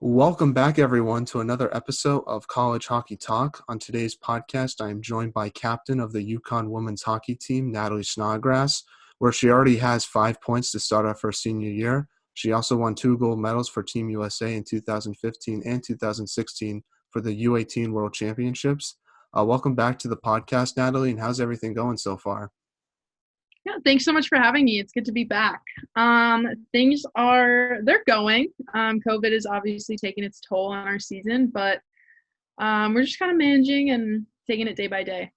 Welcome back, everyone, to another episode of College Hockey Talk. On today's podcast, I am joined by captain of the UConn women's hockey team, Natalie Snodgrass, where she already has 5 points to start off her senior year. She also won 2 gold medals for Team USA in 2015 and 2016 for the U18 World Championships. Welcome back to the podcast, Natalie, and how's everything going so far? Yeah, thanks so much for having me. It's good to be back. They're going. COVID is obviously taking its toll on our season, but we're just kind of managing and taking it day by day.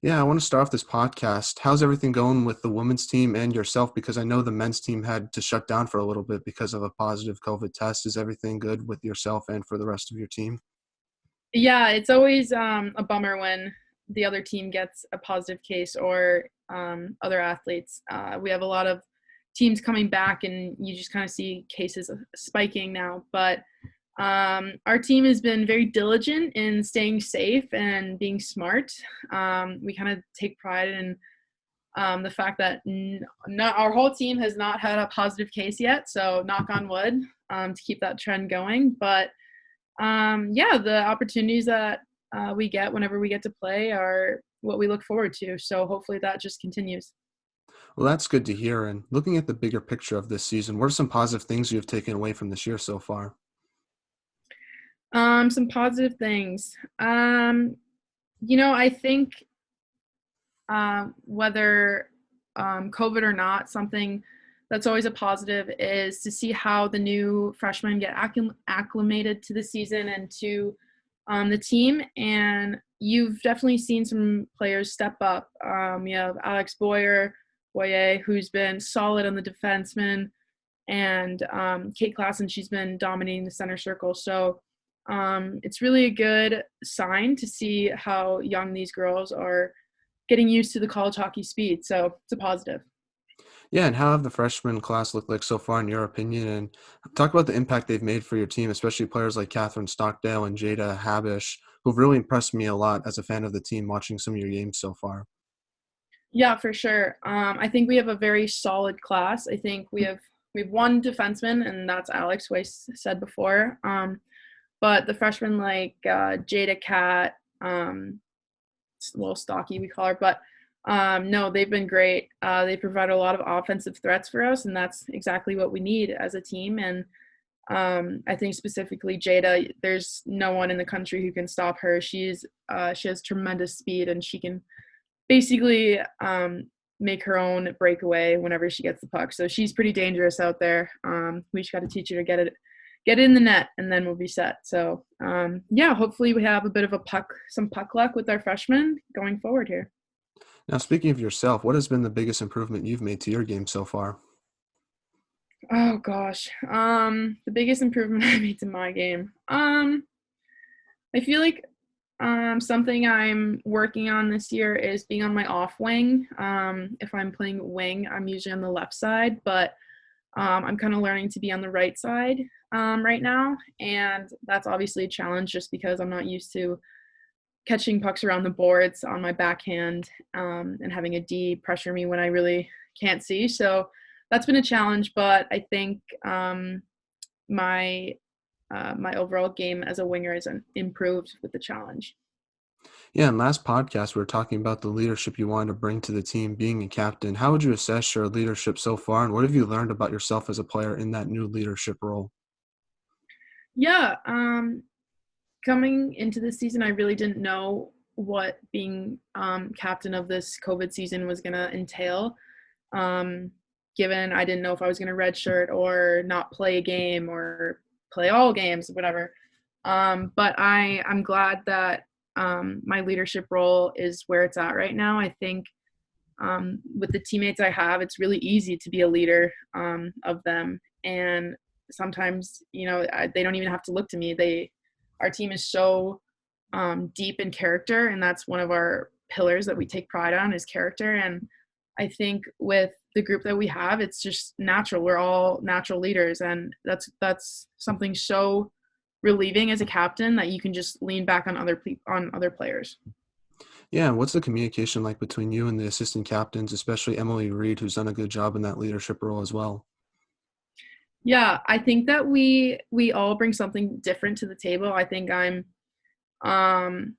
Yeah, I want to start off this podcast. How's everything going with the women's team and yourself? Because I know the men's team had to shut down for a little bit because of a positive COVID test. Is everything good with yourself and for the rest of your team? Yeah, it's always a bummer when the other team gets a positive case or other athletes. We have a lot of teams coming back, and you just kind of see cases spiking now. But our team has been very diligent in staying safe and being smart. We kind of take pride in the fact that our whole team has not had a positive case yet. So knock on wood to keep that trend going. But yeah, the opportunities that we get whenever we get to play are what we look forward to. So hopefully that just continues. Well, that's good to hear. And looking at the bigger picture of this season, what are some positive things you've taken away from this year so far? Some positive things. I think whether COVID or not, something that's always a positive is to see how the new freshmen get acclimated to the season and to the team. And you've definitely seen some players step up. You have Alex Boyer, who's been solid on the defenseman, and Kate Klassen, she's been dominating the center circle. So it's really a good sign to see how young these girls are getting used to the college hockey speed. So it's a positive. Yeah, and how have the freshman class looked like so far, in your opinion? And talk about the impact they've made for your team, especially players like Catherine Stockdale and Jada Habish, who've really impressed me a lot as a fan of the team watching some of your games so far. Yeah, for sure. I think we have a very solid class. I think we've one defenseman, and that's Alex, who I said before. But the freshmen like Jada Cat, a little stocky we call her, but no, they've been great. They provide a lot of offensive threats for us, and that's exactly what we need as a team. And I think specifically Jada, there's no one in the country who can stop her. She has tremendous speed, and she can basically make her own breakaway whenever she gets the puck. So she's pretty dangerous out there. We just got to teach her to get it in the net, and then we'll be set. So yeah, hopefully we have a bit of some puck luck with our freshmen going forward here. Now, speaking of yourself, what has been the biggest improvement you've made to your game so far? Oh gosh, the biggest improvement I made to my game. I feel like something I'm working on this year is being on my off wing. If I'm playing wing, I'm usually on the left side, but I'm kind of learning to be on the right side right now, and that's obviously a challenge just because I'm not used to catching pucks around the boards on my backhand and having a D pressure me when I really can't see. So that's been a challenge, but I think my my overall game as a winger is improved with the challenge. Yeah, in last podcast, we were talking about the leadership you wanted to bring to the team, being a captain. How would you assess your leadership so far, and what have you learned about yourself as a player in that new leadership role? Yeah, coming into this season, I really didn't know what being captain of this COVID season was going to entail. Given I didn't know if I was going to redshirt or not play a game or play all games, whatever. But I'm glad that my leadership role is where it's at right now. I think with the teammates I have, it's really easy to be a leader of them. And sometimes, they don't even have to look to me. Our team is so deep in character, and that's one of our pillars that we take pride on is character. And I think with the group that we have, it's just natural. We're all natural leaders, and that's something so relieving as a captain that you can just lean back on other players. Yeah, and what's the communication like between you and the assistant captains, especially Emily Reed, who's done a good job in that leadership role as well? Yeah, I think that we all bring something different to the table. I think um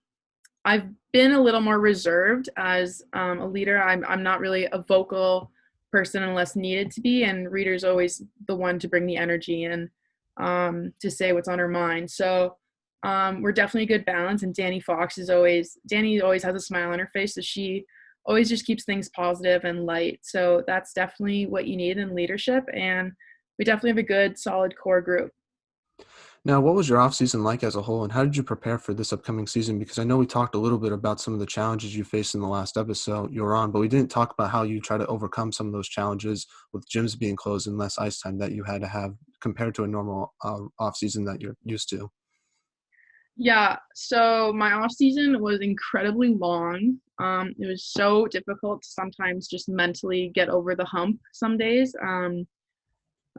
I've been a little more reserved as a leader. I'm not really a vocal person unless needed to be, and Reader's always the one to bring the energy and to say what's on her mind. So we're definitely a good balance. And Danny always has a smile on her face, so she always just keeps things positive and light. So that's definitely what you need in leadership, and we definitely have a good, solid core group. Now, what was your off season like as a whole, and how did you prepare for this upcoming season? Because I know we talked a little bit about some of the challenges you faced in the last episode you were on, but we didn't talk about how you try to overcome some of those challenges with gyms being closed and less ice time that you had to have compared to a normal off season that you're used to. Yeah, so my off season was incredibly long. It was so difficult to sometimes just mentally get over the hump some days.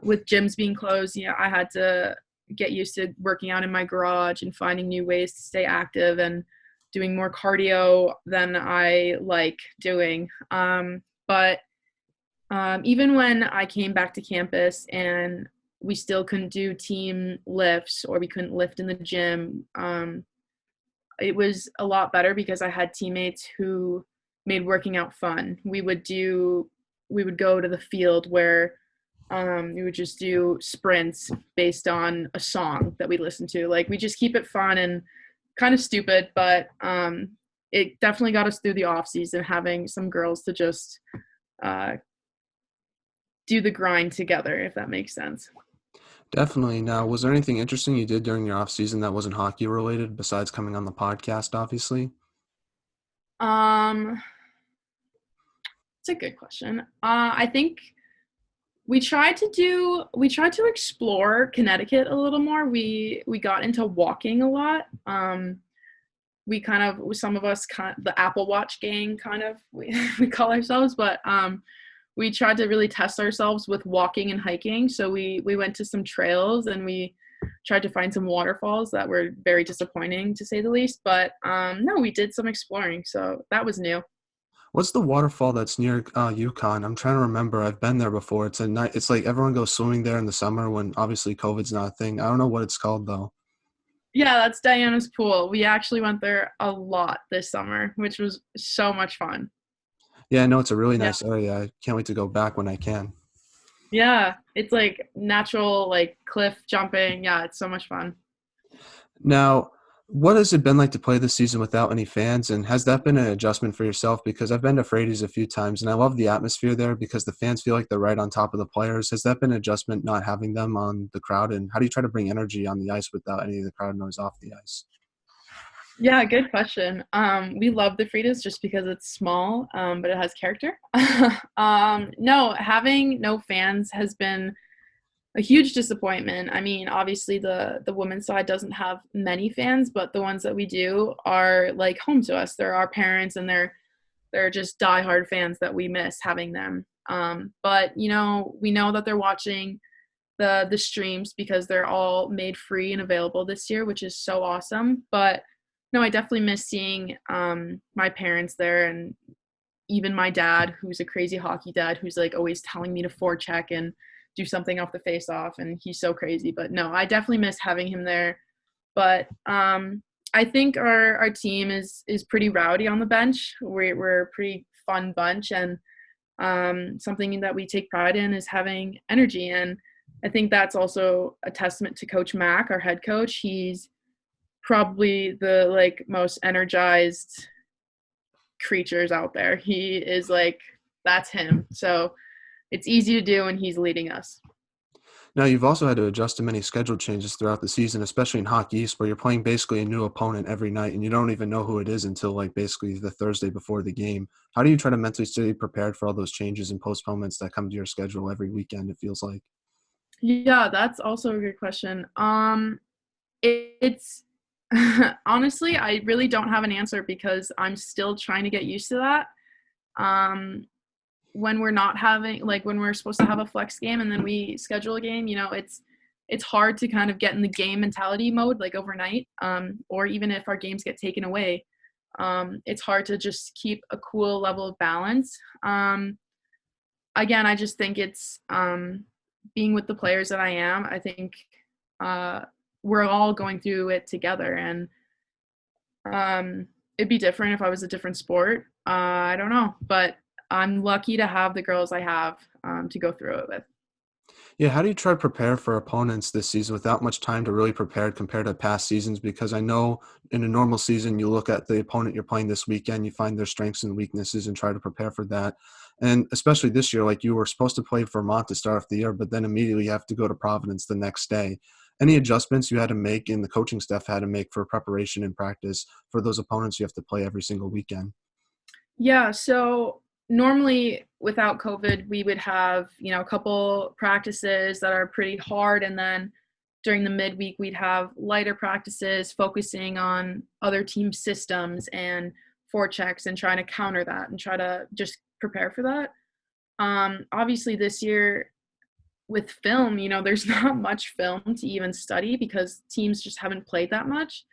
With gyms being closed, I had to get used to working out in my garage and finding new ways to stay active and doing more cardio than I like doing. But even when I came back to campus and we still couldn't do team lifts or we couldn't lift in the gym, it was a lot better because I had teammates who made working out fun. We would go to the field where we would just do sprints based on a song that we listened to. Like we just keep it fun and kind of stupid, but it definitely got us through the off season having some girls to just uh, do the grind together, if that makes sense. Definitely. Now, was there anything interesting you did during your off season that wasn't hockey related besides coming on the podcast, obviously? Um, it's a good question. I think we tried to explore Connecticut a little more. We got into walking a lot. We kind of some of us kind of, the Apple Watch gang kind of we call ourselves, but we tried to really test ourselves with walking and hiking. So we went to some trails and we tried to find some waterfalls that were very disappointing to say the least. But no, we did some exploring, so that was new. What's the waterfall that's near UConn? I'm trying to remember. I've been there before. It's a night. It's like everyone goes swimming there in the summer when obviously COVID's not a thing. I don't know what it's called though. Yeah, that's Diana's pool. We actually went there a lot this summer, which was so much fun. Yeah, I know it's a really Yeah. nice area. I can't wait to go back when I can. Yeah, it's like natural, like cliff jumping. Yeah, it's so much fun. Now, what has it been like to play this season without any fans? And has that been an adjustment for yourself? Because I've been to Frady's a few times and I love the atmosphere there because the fans feel like they're right on top of the players. Has that been an adjustment not having them on the crowd? And how do you try to bring energy on the ice without any of the crowd noise off the ice? Yeah, good question. We love the Fritas just because it's small, but it has character. No, having no fans has been a huge disappointment. I mean, obviously the women's side doesn't have many fans, but the ones that we do are like home to us. They're our parents, and they're just diehard fans that we miss having them. But we know that they're watching the streams because they're all made free and available this year, which is so awesome. But no, I definitely miss seeing my parents there, and even my dad, who's a crazy hockey dad, who's like always telling me to forecheck and do something off the face off, and he's so crazy. But no, I definitely miss having him there. But I think our team is pretty rowdy on the bench. We're a pretty fun bunch, and something that we take pride in is having energy. And I think that's also a testament to Coach Mack, our head coach. He's probably the like most energized creatures out there. He is like that's him. So it's easy to do and he's leading us. Now, you've also had to adjust to many schedule changes throughout the season, especially in Hockey East, where you're playing basically a new opponent every night, and you don't even know who it is until like basically the Thursday before the game. How do you try to mentally stay prepared for all those changes and postponements that come to your schedule every weekend? It feels like. Yeah, that's also a good question. It's honestly, I really don't have an answer because I'm still trying to get used to that. Um, when we're not having like when we're supposed to have a flex game and then we schedule a game, it's hard to kind of get in the game mentality mode like overnight, or even if our games get taken away, it's hard to just keep a cool level of balance. Again, I just think it's being with the players that I am, I think uh, we're all going through it together. And it'd be different if I was a different sport. I don't know, but I'm lucky to have the girls I have to go through it with. Yeah, how do you try to prepare for opponents this season without much time to really prepare compared to past seasons? Because I know in a normal season, you look at the opponent you're playing this weekend, you find their strengths and weaknesses and try to prepare for that. And especially this year, like you were supposed to play Vermont to start off the year, but then immediately you have to go to Providence the next day. Any adjustments you had to make and the coaching staff had to make for preparation and practice for those opponents you have to play every single weekend? Yeah, so normally without COVID, we would have, a couple practices that are pretty hard. And then during the midweek, we'd have lighter practices focusing on other team systems and forechecks and trying to counter that and try to just prepare for that. Obviously, this year with film, there's not much film to even study because teams just haven't played that much.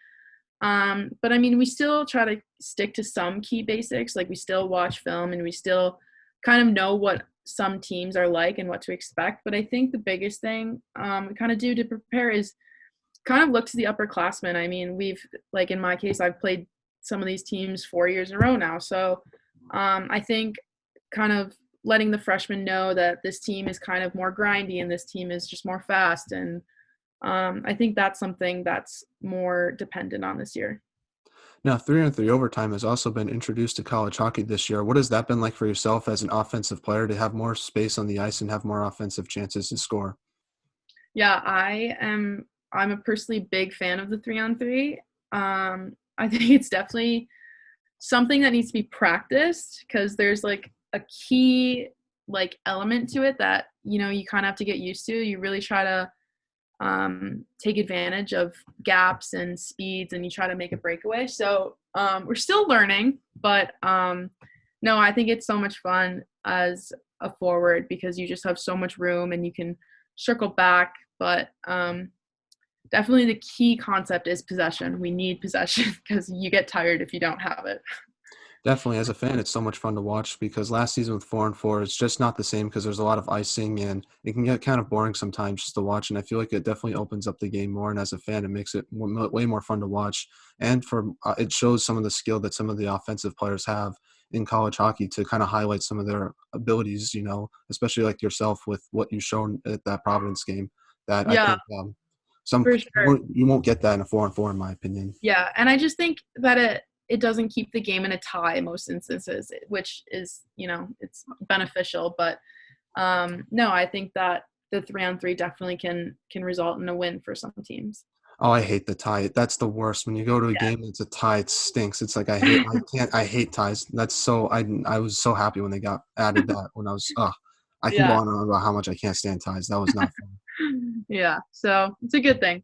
But I mean, we still try to stick to some key basics. Like we still watch film and we still kind of know what some teams are like and what to expect. But I think the biggest thing we kind of do to prepare is kind of look to the upperclassmen. I mean, like in my case, I've played some of these teams 4 years in a row now. So I think kind of letting the freshmen know that this team is kind of more grindy and this team is just more fast. And I think that's something that's more dependent on this year. Now, 3-on-3 overtime has also been introduced to college hockey this year. What has that been like for yourself as an offensive player to have more space on the ice and have more offensive chances to score? Yeah, I'm a personally big fan of the 3-on-3. I think it's definitely something that needs to be practiced because there's like a key like element to it that you kind of have to get used to. You really try to take advantage of gaps and speeds and you try to make a breakaway. So we're still learning, but no, I think it's so much fun as a forward because you just have so much room and you can circle back. But definitely the key concept is possession. We need possession because you get tired if you don't have it. Definitely, as a fan, it's so much fun to watch because last season with 4-on-4, it's just not the same because there's a lot of icing and it can get kind of boring sometimes just to watch. And I feel like it definitely opens up the game more. And as a fan, it makes it way more fun to watch. And it shows some of the skill that some of the offensive players have in college hockey to kind of highlight some of their abilities, especially like yourself with what you've shown at that Providence game. That I Yeah, think some for sure. you won't get that in a 4-on-4, in my opinion. Yeah, and I just think that it doesn't keep the game in a tie in most instances, which is, it's beneficial. But no, I think that the 3-on-3 definitely can result in a win for some teams. Oh, I hate the tie. That's the worst. When you go to a game that's a tie, it stinks. It's like I hate ties. That's so I was so happy when they got added that when I can go Yeah. on and on about how much I can't stand ties. That was not fun. Yeah. So it's a good thing.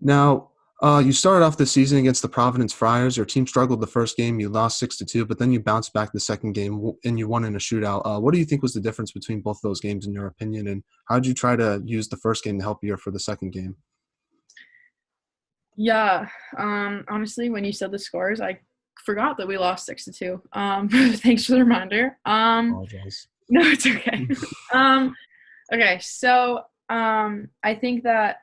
Now, you started off the season against the Providence Friars. Your team struggled the first game. You lost 6-2, but then you bounced back the second game and you won in a shootout. What do you think was the difference between both those games in your opinion? And how did you try to use the first game to help you for the second game? Yeah. Honestly, when you said the scores, I forgot that we lost 6-2. Thanks for the reminder. Apologize. No, it's okay. um, okay. So, I think that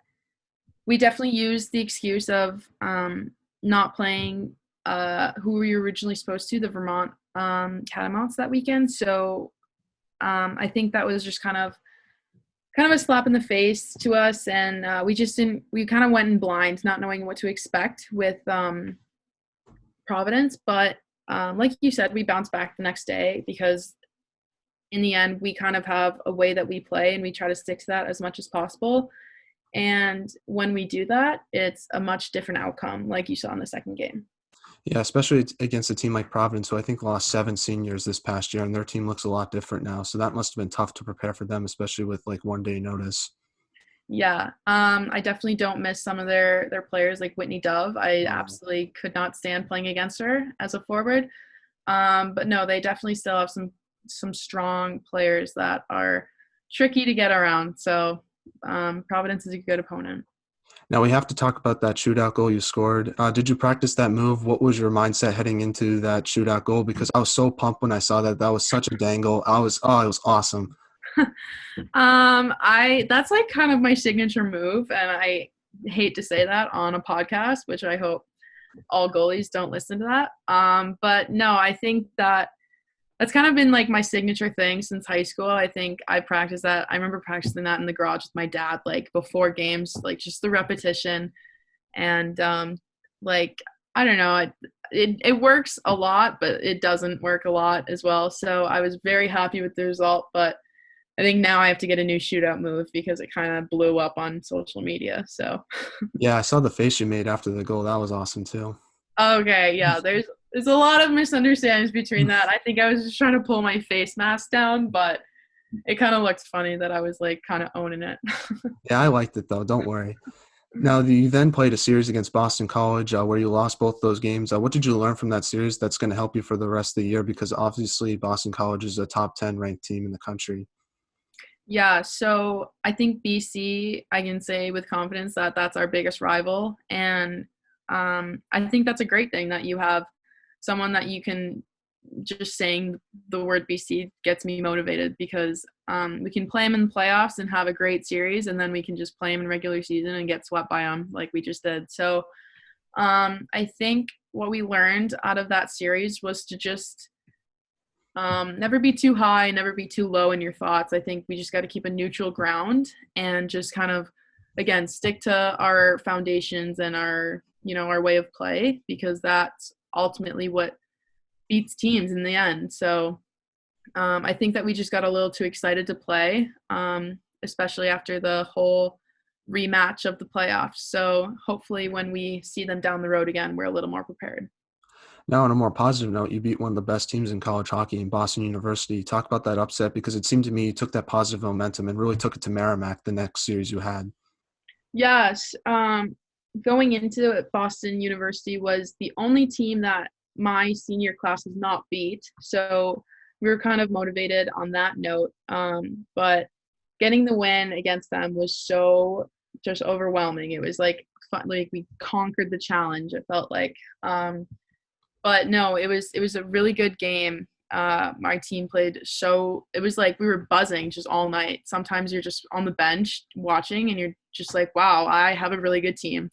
we definitely used the excuse of not playing who we were originally supposed to, the Vermont Catamounts that weekend. So I think that was just kind of a slap in the face to us, and we just didn't. We kind of went in blind, not knowing what to expect with Providence. But like you said, we bounced back the next day because in the end, we kind of have a way that we play, and we try to stick to that as much as possible. And when we do that, it's a much different outcome, like you saw in the second game. Yeah, especially against a team like Providence, who I think lost 7 seniors this past year, and their team looks a lot different now. So that must have been tough to prepare for them, especially with like 1 day notice. Yeah, I definitely don't miss some of their players like Whitney Dove. I Wow. absolutely could not stand playing against her as a forward. But no, they definitely still have some strong players that are tricky to get around. So Providence is a good opponent. Now we have to talk about that shootout goal you scored. Did you practice that move? What was your mindset heading into that shootout goal? Because I was so pumped when I saw that. That was such a dangle. It was awesome. I that's like kind of my signature move, and I hate to say that on a podcast, which I hope all goalies don't listen to that. But no, I think that that's kind of been like my signature thing since high school. I think I practiced that. I remember practicing that in the garage with my dad, like before games, like just the repetition. And like I don't know, it works a lot, but it doesn't work a lot as well. So I was very happy with the result, but I think now I have to get a new shootout move because it kind of blew up on social media. So Yeah, I saw the face you made after the goal. That was awesome too. okay, yeah, there's a lot of misunderstandings between that. I think I was just trying to pull my face mask down, but it kind of looked funny that I was like kind of owning it. Yeah, I liked it though. Don't worry. Now, you then played a series against Boston College where you lost both those games. What did you learn from that series that's going to help you for the rest of the year? Because obviously Boston College is a top 10 ranked team in the country. Yeah, so I think BC, I can say with confidence that that's our biggest rival. And I think that's a great thing that you have someone that you can just saying the word BC gets me motivated because we can play them in the playoffs and have a great series, and then we can just play them in regular season and get swept by them like we just did. So I think what we learned out of that series was to just never be too high, never be too low in your thoughts. I think we just got to keep a neutral ground and just kind of, again, stick to our foundations and our, our way of play because that's ultimately what beats teams in the end. So I think that we just got a little too excited to play, especially after the whole rematch of the playoffs. So hopefully when we see them down the road again, we're a little more prepared. Now, on a more positive note, you beat one of the best teams in college hockey in Boston University. Talk about that upset because it seemed to me you took that positive momentum and really took it to Merrimack the next series you had. Yes. Going into it, Boston University was the only team that my senior class has not beat. So we were kind of motivated on that note. But getting the win against them was so just overwhelming. It was like fun, like we conquered the challenge. It felt like. But no, it was a really good game. My team played so it was like we were buzzing just all night. Sometimes you're just on the bench watching and you're just like, wow, I have a really good team.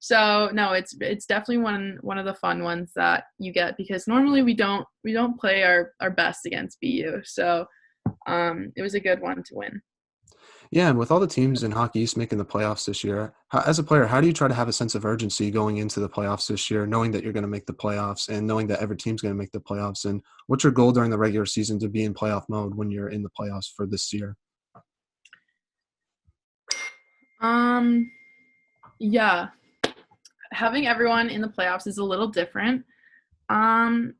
So no, it's definitely one of the fun ones that you get because normally we don't play our best against BU. So it was a good one to win. Yeah, and with all the teams in Hockey East making the playoffs this year, as a player, how do you try to have a sense of urgency going into the playoffs this year, knowing that you're going to make the playoffs and knowing that every team's going to make the playoffs? And what's your goal during the regular season to be in playoff mode when you're in the playoffs for this year? Um yeah, having everyone in the playoffs is a little different. Um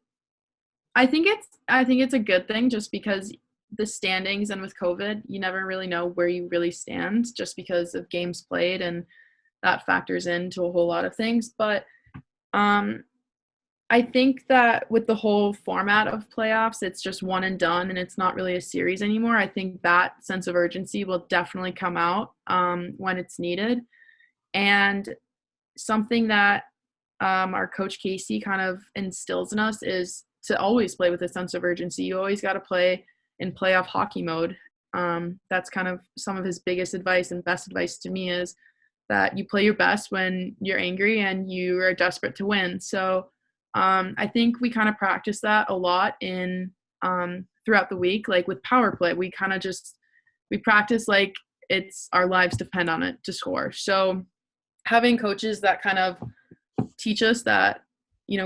I think it's a good thing just because the standings and with COVID, you never really know where you really stand just because of games played and that factors into a whole lot of things. But um I think that with the whole format of playoffs, it's just one and done and it's not really a series anymore. I think that sense of urgency will definitely come out when it's needed. And something that our coach Casey kind of instills in us is to always play with a sense of urgency. You always got to play in playoff hockey mode. That's kind of some of his biggest advice and best advice to me is that you play your best when you're angry and you are desperate to win. So I think we kind of practice that a lot in throughout the week. Like with power play, we kind of just we practice like it's our lives depend on it to score. So having coaches that kind of teach us that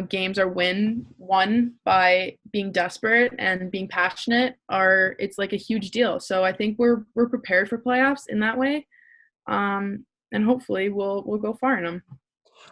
games are won by being desperate and being passionate are it's like a huge deal. So I think we're prepared for playoffs in that way, and hopefully we'll go far in them.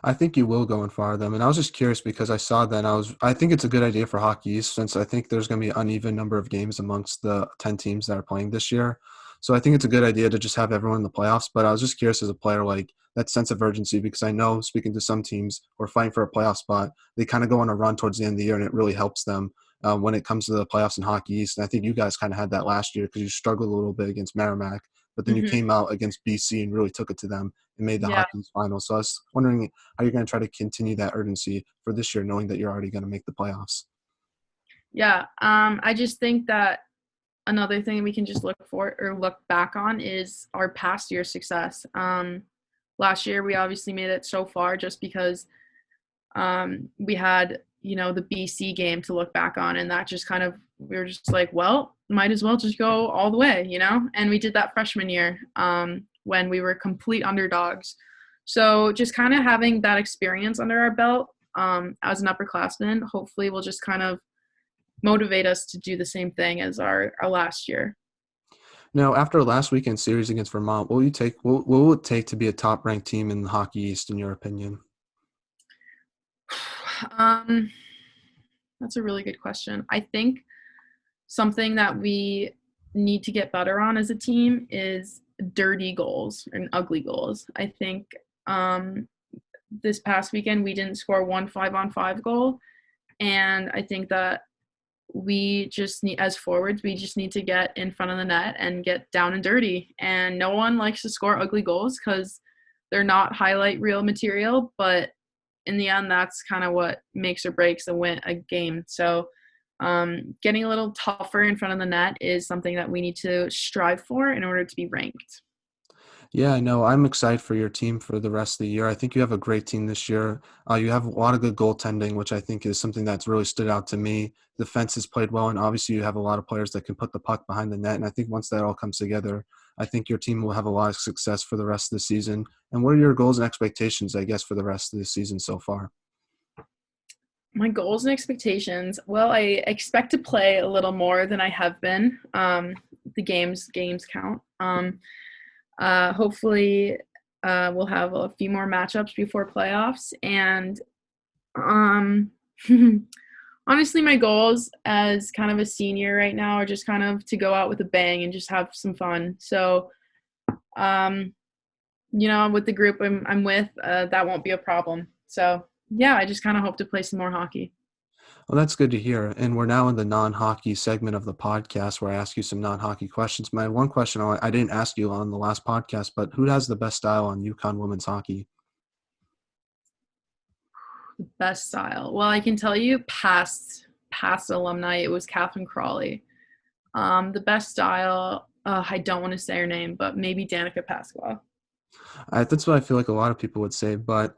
I think you will go and fire them. And I was just curious because I saw that and I think it's a good idea for Hockey East since I think there's going to be an uneven number of games amongst the 10 teams that are playing this year. So I think it's a good idea to just have everyone in the playoffs. But I was just curious as a player, like that sense of urgency, because I know speaking to some teams who are fighting for a playoff spot, they kind of go on a run towards the end of the year and it really helps them when it comes to the playoffs in Hockey East. And I think you guys kind of had that last year because you struggled a little bit against Merrimack, but then you Hmm. came out against BC and really took it to them and made the Yeah, Hockey East final. So I was wondering how you're going to try to continue that urgency for this year, knowing that you're already going to make the playoffs. yeah. I just think that another thing we can just look back on is our past year success. Last year we obviously made it so far just because we had the BC game to look back on, and that just kind of we were just like, well, might as well just go all the way, and we did that freshman year when we were complete underdogs. So just kind of having that experience under our belt as an upperclassman, hopefully will just kind of motivate us to do the same thing as our last year. Now, after last weekend's series against Vermont, what will it take to be a top-ranked team in the Hockey East, in your opinion? That's a really good question. I think something that we need to get better on as a team is dirty goals and ugly goals. I think this past weekend we didn't score one 5-on-5 goal, and I think that we just need, as forwards, we just need to get in front of the net and get down and dirty. And no one likes to score ugly goals because they're not highlight reel material, but in the end, that's kind of what makes or breaks a game. So getting a little tougher in front of the net is something that we need to strive for in order to be ranked. Yeah, I know. I'm excited for your team for the rest of the year. I think you have a great team this year. You have a lot of good goaltending, which I think is something that's really stood out to me. Defense has played well, and obviously you have a lot of players that can put the puck behind the net. And I think once that all comes together, I think your team will have a lot of success for the rest of the season. And what are your goals and expectations, I guess, for the rest of the season so far? My goals and expectations. Well, I expect to play a little more than I have been. The games count. Hopefully, we'll have a few more matchups before playoffs. And honestly, my goals as kind of a senior right now are just kind of to go out with a bang and just have some fun. So, with the group I'm with, that won't be a problem. So, yeah, I just kind of hope to play some more hockey. Well, that's good to hear. And we're now in the non-hockey segment of the podcast where I ask you some non-hockey questions. My one question I didn't ask you on the last podcast, but who has the best style on UConn women's hockey? Best style. Well, I can tell you past alumni, it was Catherine Crawley. The best style, I don't want to say her name, but maybe Danica Pasqua. That's what I feel like a lot of people would say, but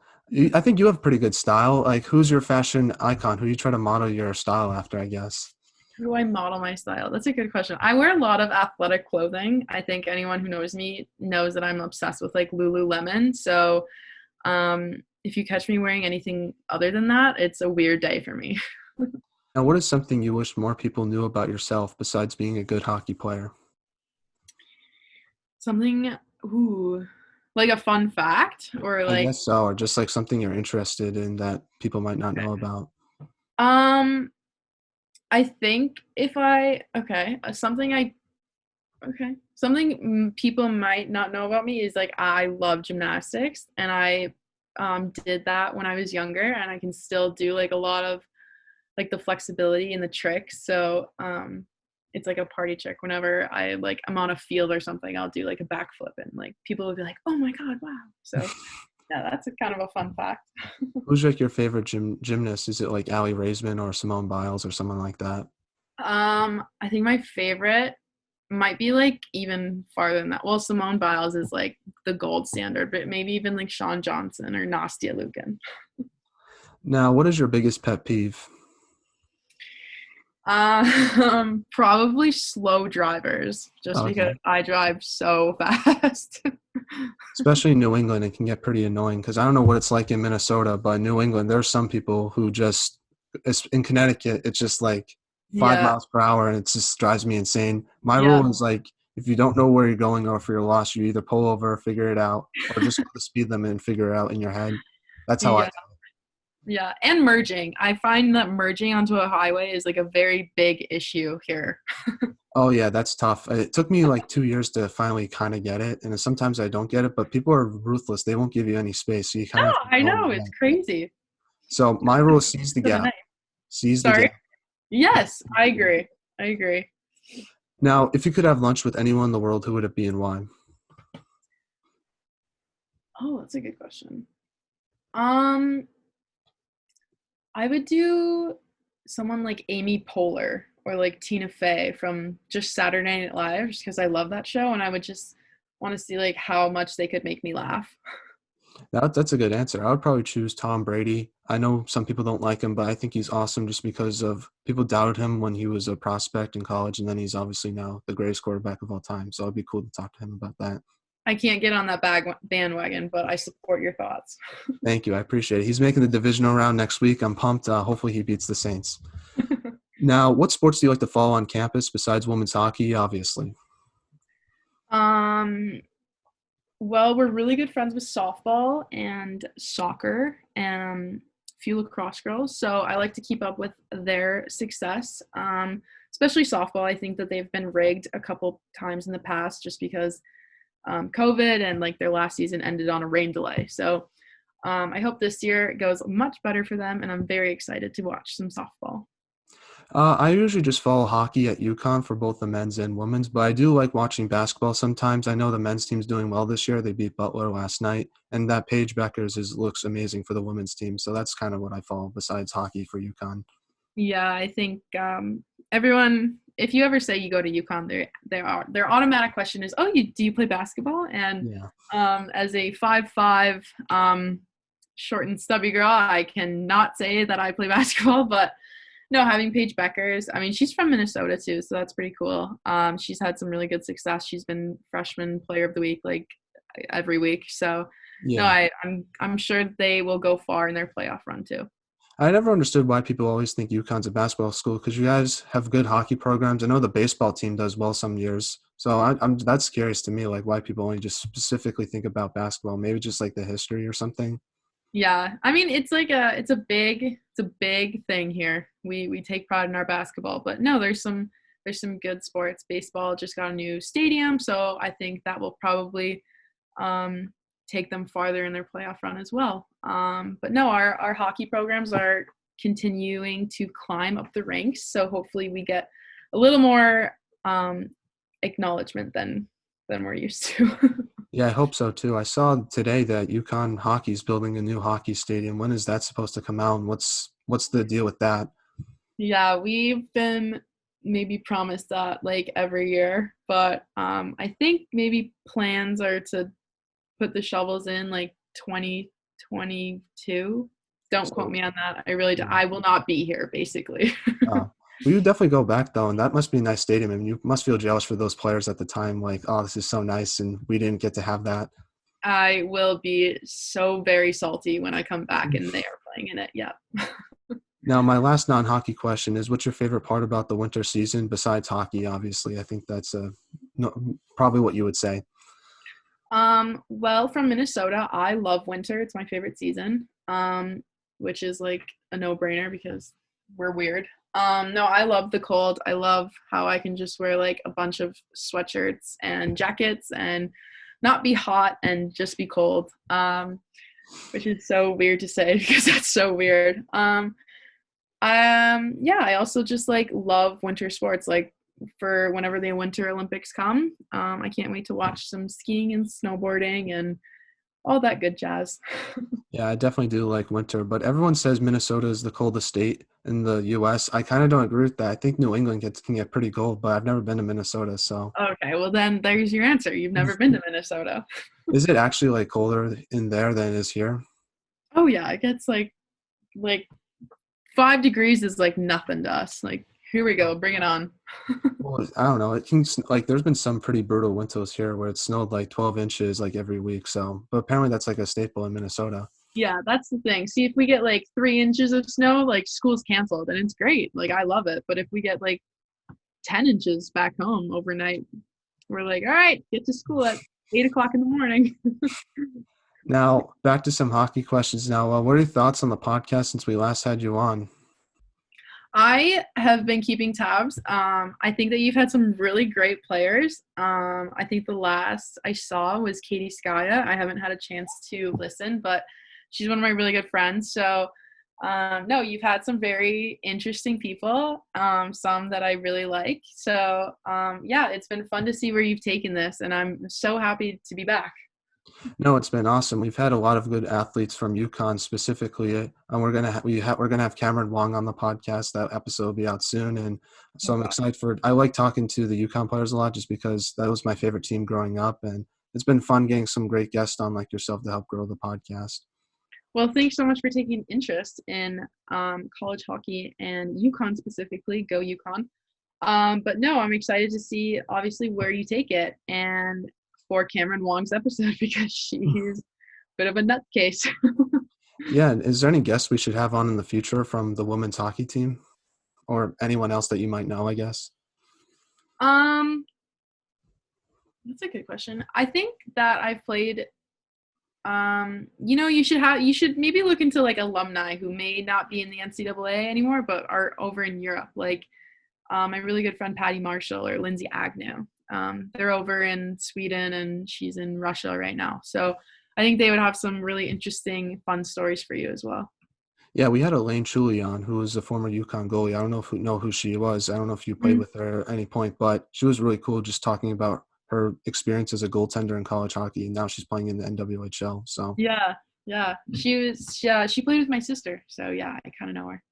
I think you have pretty good style. Like, who's your fashion icon? Who you try to model your style after, I guess? Who do I model my style? That's a good question. I wear a lot of athletic clothing. I think anyone who knows me knows that I'm obsessed with like Lululemon. So if you catch me wearing anything other than that, it's a weird day for me. Now, what is something you wish more people knew about yourself besides being a good hockey player? Something, ooh, like a fun fact or I like, guess so, or just like something you're interested in that people might not know about. um, I think if I, okay, something people might not know about me is like I love gymnastics, and I did that when I was younger, and I can still do like a lot of like the flexibility and the tricks. So it's like a party trick. Whenever I'm on a field or something, I'll do like a backflip, and like people will be like, "Oh my god, wow!" So yeah, that's a kind of a fun fact. Who's like your favorite gymnast? Is it like Allie Raisman or Simone Biles or someone like that? I think my favorite might be like even farther than that. Well, Simone Biles is like the gold standard, but maybe even like Sean Johnson or Nastia Lukin. Now, what is your biggest pet peeve? Probably slow drivers, just because Okay. I drive so fast. Especially in New England, it can get pretty annoying because I don't know what it's like in Minnesota, but in New England, there's some people who just, in Connecticut, it's just like five Yeah, miles per hour and it just drives me insane. My yeah, rule is like, if you don't know where you're going or if you're lost, you either pull over, figure it out, or just go the speed limit and figure it out in your head. That's how I yeah, yeah. And merging. I find that merging onto a highway is like a very big issue here. Oh yeah, that's tough. It took me like 2 years to finally kind of get it, and sometimes I don't get it. But people are ruthless; they won't give you any space, so you No, kind of have to I go in know, your it's head. crazy. So my rule is seize the For the gap. night. Seize the Sorry. gap. Yes, I agree. I agree. Now, if you could have lunch with anyone in the world, who would it be and why? Oh, that's a good question. Um, I would do someone like Amy Poehler. or like Tina Fey from just Saturday Night Live, just because I love that show and I would just want to see like how much they could make me laugh. That's a good answer. I would probably choose Tom Brady. I know some people don't like him, but I think he's awesome just because of people doubted him when he was a prospect in college, and then he's obviously now the greatest quarterback of all time. So it'd be cool to talk to him about that. I can't get on that bandwagon, but I support your thoughts. Thank you. I appreciate it. He's making the divisional round next week. I'm pumped. Hopefully he beats the Saints. Now, what sports do you like to follow on campus besides women's hockey, obviously? um, well, we're really good friends with softball and soccer and a few lacrosse girls. So I like to keep up with their success, especially softball. I think that they've been rigged a couple times in the past just because COVID and like their last season ended on a rain delay. So I hope this year goes much better for them, and I'm very excited to watch some softball. I usually just follow hockey at UConn for both the men's and women's, but I do like watching basketball sometimes. I know the men's team's doing well this year. They beat Butler last night, and that Paige Beckers looks amazing for the women's team. So that's kind of what I follow besides hockey for UConn. Yeah, I think everyone, if you ever say you go to UConn, their automatic question is, "Oh, do you play basketball?" And Yeah. as a 5'5", short and stubby girl, I cannot say that I play basketball, but no, having Paige Beckers, I mean, she's from Minnesota too, so that's pretty cool. She's had some really good success. She's been freshman player of the week like every week. So no, Yeah. I'm sure they will go far in their playoff run too. I never understood why people always think UConn's a basketball school because you guys have good hockey programs. I know the baseball team does well some years. So I'm that's curious to me, like why people only just specifically think about basketball. Maybe just like the history or something. Yeah, I mean it's a big thing here. We take pride in our basketball, but no, there's some good sports. Baseball just got a new stadium, so I think that will probably um, take them farther in their playoff run as well. But no, our hockey programs are continuing to climb up the ranks, so hopefully we get a little more acknowledgement than we're used to. Yeah, I hope so too. I saw today that UConn hockey's building a new hockey stadium. When is that supposed to come out? And what's the deal with that? Yeah, we've been maybe promised that like every year, but I think maybe plans are to put the shovels in like 2022. Don't quote So me on that. I really do. yeah. I will not be here basically. Oh. Well, you definitely go back though, and that must be a nice stadium. I mean, you must feel jealous for those players at the time, like, oh, this is so nice, and we didn't get to have that. I will be so very salty when I come back and they are playing in it. Yeah. Now, my last non-hockey question is, what's your favorite part about the winter season besides hockey? Obviously, I think that's no, probably what you would say. Well, from Minnesota, I love winter. It's my favorite season. Which is like a no-brainer because we're weird. No, I love the cold. I love how I can just wear like a bunch of sweatshirts and jackets and not be hot and just be cold. Which is so weird to say because that's so weird. Yeah, I also just like love winter sports. Like for whenever the Winter Olympics come, I can't wait to watch some skiing and snowboarding and all that good jazz. Yeah, I definitely do like winter, but everyone says Minnesota is the coldest state in the U.S. I kind of don't agree with that. I think New England can get pretty cold, but I've never been to Minnesota, so Okay, well then there's your answer. You've never been to Minnesota. is it actually like colder in there than it is here? Oh yeah, it gets like 5 degrees is like nothing to us. Like here we go, bring it on. Well, I don't know. It can like there's been some pretty brutal winters here where it snowed like 12 inches like every week. So, but apparently that's like a staple in Minnesota. Yeah, that's the thing. See, if we get like 3 inches of snow, like school's canceled, and it's great. Like I love it. But if we get like 10 inches back home overnight, we're like, all right, get to school at 8 o'clock in the morning. Now, back to some hockey questions now. What are your thoughts on the podcast since we last had you on? I have been keeping tabs. I think that you've had some really great players. I think the last I saw was Katie Skaya. I haven't had a chance to listen, but she's one of my really good friends. So, no, you've had some very interesting people, some that I really like. So, yeah, it's been fun to see where you've taken this, and I'm so happy to be back. No, it's been awesome. We've had a lot of good athletes from UConn specifically, and we're gonna have Cameron Wong on the podcast. That episode will be out soon, and so I'm excited for. I like talking to the UConn players a lot, just because that was my favorite team growing up, and it's been fun getting some great guests on like yourself to help grow the podcast. Well, thanks so much for taking interest in college hockey and UConn specifically. Go UConn. But no, I'm excited to see obviously where you take it and for Cameron Wong's episode because she's a bit of a nutcase. Yeah, and is there any guests we should have on in the future from the women's hockey team, or anyone else that you might know? I guess. um, that's a good question. I think that I've played. You should maybe look into like alumni who may not be in the NCAA anymore, but are over in Europe. Like my really good friend Patty Marshall or Lindsay Agnew. They're over in Sweden and she's in Russia right now. So I think they would have some really interesting, fun stories for you as well. Yeah, we had Elaine Chuli on, who was a former UConn goalie. I don't know if you know who she was. I don't know if you played Mm. with her at any point, but she was really cool just talking about her experience as a goaltender in college hockey. Now she's playing in the NWHL. So Yeah, yeah. She played with my sister. So yeah, I kind of know her.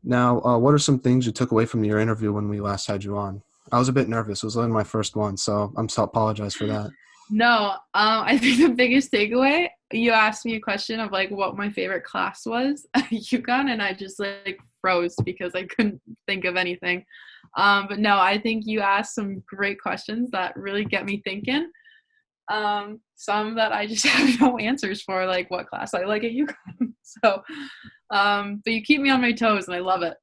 now, what are some things you took away from your interview when we last had you on? I was a bit nervous. It was only my first one, so apologize for that. No, I think the biggest takeaway, you asked me a question of like what my favorite class was at UConn, and I just like froze because I couldn't think of anything. But no, I think you asked some great questions that really get me thinking. Some that I just have no answers for, like what class I like at UConn. So, but you keep me on my toes, and I love it.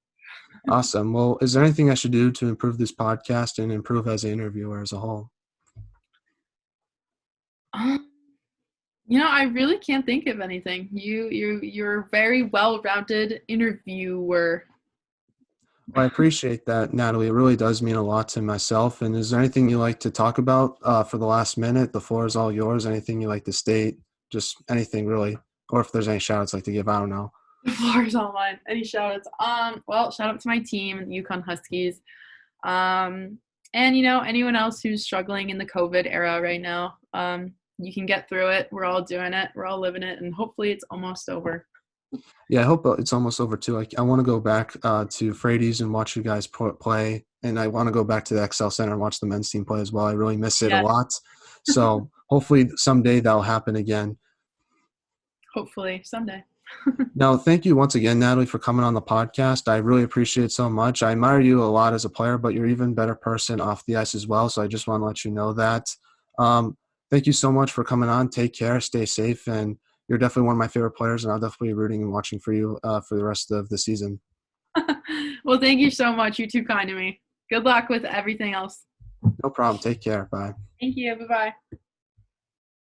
Awesome. Well, is there anything I should do to improve this podcast and improve as an interviewer as a whole? Um, I really can't think of anything. You're a very well-rounded interviewer. Well, I appreciate that, Natalie. It really does mean a lot to myself. And is there anything you like to talk about for the last minute? The floor is all yours. Anything you like to state? Just anything really. Or if there's any shout outs like to give, I don't know. The floor is all mine. Any shout outs? Well, shout out to my team, the UConn Huskies. And anyone else who's struggling in the COVID era right now. You can get through it. We're all doing it. We're all living it, and hopefully it's almost over. Yeah, I hope it's almost over too. I want to go back to Frady's and watch you guys play. And I want to go back to the XL Center and watch the men's team play as well. I really miss it a Yeah, lot. So hopefully someday that'll happen again. hopefully someday. No, thank you once again, Natalie, for coming on the podcast. I really appreciate it so much. I admire you a lot as a player, but you're even better person off the ice as well. So I just want to let you know that. Thank you so much for coming on. Take care, stay safe, and you're definitely one of my favorite players, and I'll definitely be rooting and watching for you for the rest of the season. Well, thank you so much. You're too kind to me. Good luck with everything else. No problem. Take care. Bye. Thank you. Bye-bye.